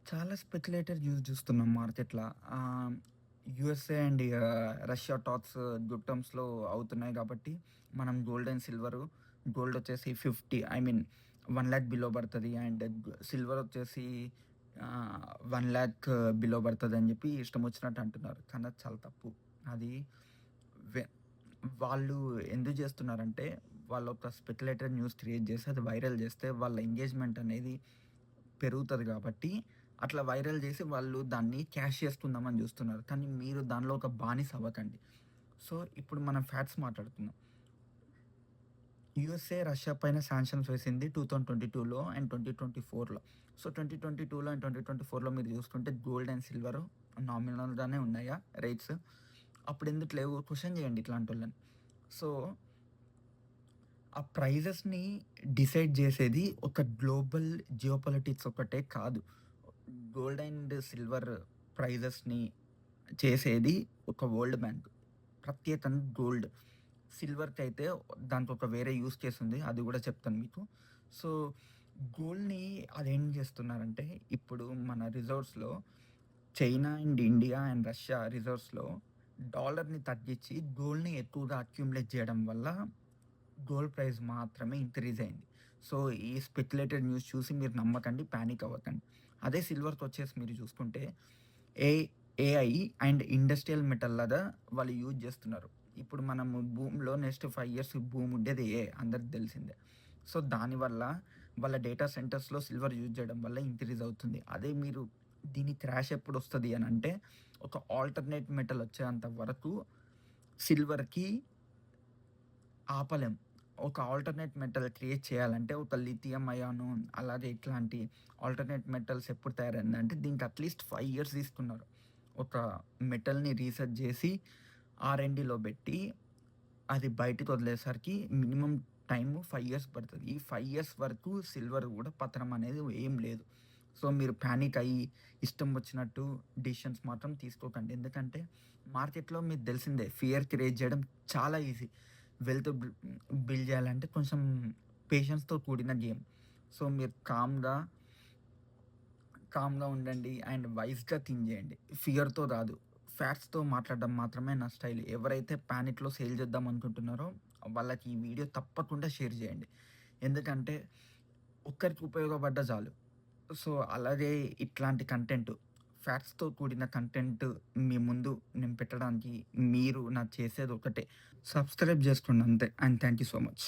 చాలా speculated news చూస్తున్నాం మార్కెట్‌ల. Ah, USA and Russia talks good టర్మ్స్‌లో అవుతున్నాయి కాబట్టి, మనం గోల్డ్ అండ్ సిల్వరు గోల్డ్ వచ్చేసి 50 ఐ మీన్ 1,00,000 బిలో పడతది. అండ్ సిల్వర్ వచ్చేసి 1,00,000 బిలో పడతదని చెప్పి ఇష్టం వచ్చినట్టు అంటున్నారు. కానీ అది చాలా తప్పు. అది వె వాళ్ళు ఎందుకు చేస్తున్నారంటే, వాళ్ళొక స్పెక్యులేటెడ్ న్యూస్ క్రియేట్ చేసి అది వైరల్ చేస్తే వాళ్ళ ఎంగేజ్‌మెంట్ అనేది పెరుగుతది కాబట్టి, అట్లా వైరల్ జేసి వాళ్ళు దాన్ని క్యాష్ చేసుకుందామని జూస్తున్నారు. కానీ మీరు దానిలో ఒక బానిస అవ్వకండి. సో, ఇప్పుడు మనం ఫ్యాక్ట్స్ మాట్లాడుకుందాం. యూఎస్ఏ రష్యా పైన సాంక్షన్స్ వేసింది 2022లో అండ్ 2024లో. సో, 2022లో అండ్ 2024లో మీరు జూసుకుంటే గోల్డ్ అండ్ సిల్వర్ నామినల్‌గానే ఉన్నాయా రేట్స్? అప్పుడెందుకు లేవు? క్వెషన్ జేయండి ఇట్లాంటోళ్ళని. సో, ఆ ప్రైజెస్‌ని డిసైడ్ జేసేది ఒక గ్లోబల్ జియోపాలిటిక్స్ ఒక్కటే కాదు. గోల్డ్ అండ్ సిల్వర్ ప్రైజెస్‌ని చేసేది ఒక వరల్డ్ బ్యాంక్. ప్రత్యేకంగా గోల్డ్. సిల్వర్‌కైతే దానికొక వేరే యూజ్ కేస్ ఉంది. అది గూడా చెప్తాను మీకు. సో, గోల్డ్‌ని అదేం జేస్తున్నారంటే, ఇప్పుడు మన రిజర్వ్స్‌లో China and India and Russia రిజర్వ్స్‌లో డాలర్‌ని తగ్గించి గోల్డ్‌ని ఎక్కువగా అక్యుములేట్ జేయడం వల్ల గోల్డ్ ప్రైస్ మాత్రమే ఇంక్రీజ్ అయింది. సో, ఈ స్పెక్యులేటెడ్ న్యూస్ చూసి మీరు నమ్మకండి, పానిక్ అవ్వకండి. అదే సిల్వర్‌కొచ్చేసి మీరు చూసుకుంటే ఏ ఏఐ అండ్ ఇండస్ట్రియల్ మెటల్ లాగా వాళ్ళు యూజ్ చేస్తున్నారు. ఇప్పుడు మనము భూమిలో నెక్స్ట్ 5 ఇయర్స్ భూమి ఉండేది ఏఐ అందరికి తెలిసిందే. సో, దానివల్ల వాళ్ళ డేటా సెంటర్స్‌లో సిల్వర్ యూజ్ చేయడం వల్ల ఇంక్రీజ్ అవుతుంది. అదే మీరు దీని క్రాష్ ఎప్పుడొస్తది అనంటే, ఒక ఆల్టర్‌నేట్ మెటల్ వచ్చేంత వరకు సిల్వర్‌కి ఆపలేం. ఒక ఆల్టర్‌నేట్ మెటల్ క్రియేట్ చేయాలంటే ఒక లిథియం అయాను అలాగే ఇట్లాంటి ఆల్టర్‌నేట్ మెటల్స్ ఎప్పుడు తయారైందంటే దీనికి అట్‌లీస్ట్ 5 ఇయర్స్ తీసుకున్నారు. ఒక మెటల్‌ని రీసెర్చ్ జేసి ఆర్&డీలో బెట్టి అది బయటికి వదిలేసరికి మినిమమ్ టైము 5 ఇయర్స్ పడతది. ఈ 5 ఇయర్స్ వరకు సిల్వర్ గూడా పతనం అనేది ఏం లేదు. సో, మీరు పానిక్ అయ్యి ఇష్టం వచ్చినట్టు డెసిషన్స్ మాత్రం తీసుకోకండి. ఎందుకంటే మార్కెట్‌లో మీకు తెలిసిందే ఫియర్ క్రియేట్ చేయడం చాలా ఈజీ. వెల్త్ బిల్డ్ చేయాలంటే కొంచెం పేషెన్స్‌తో కూడిన గేమ్. సో, మీరు కామ్‌గా ఉండండి అండ్ వైస్‌గా థింక్ చేయండి. ఫియర్‌తో కాదు. ఫ్యాక్ట్స్‌తో మాట్లాడడం మాత్రమే నా స్టైల్. ఎవరైతే పానిక్‌లో సేల్ చేద్దాం అనుకుంటున్నారో వాళ్ళకి ఈ వీడియో తప్పకుండా షేర్ చేయండి. ఎందుకంటే ఒక్కరికి ఉపయోగపడ్డ చాలు. సో, అలాగే ఇట్లాంటి కంటెంట్ ఫ్యాక్ట్స్‌తో కూడిన కంటెంట్ మీ ముందు నేను పెట్టడానికి మీరు నాకు చేసేది ఒకటే. సబ్స్క్రైబ్ చేసుకోండి అంతే. And thank you so much.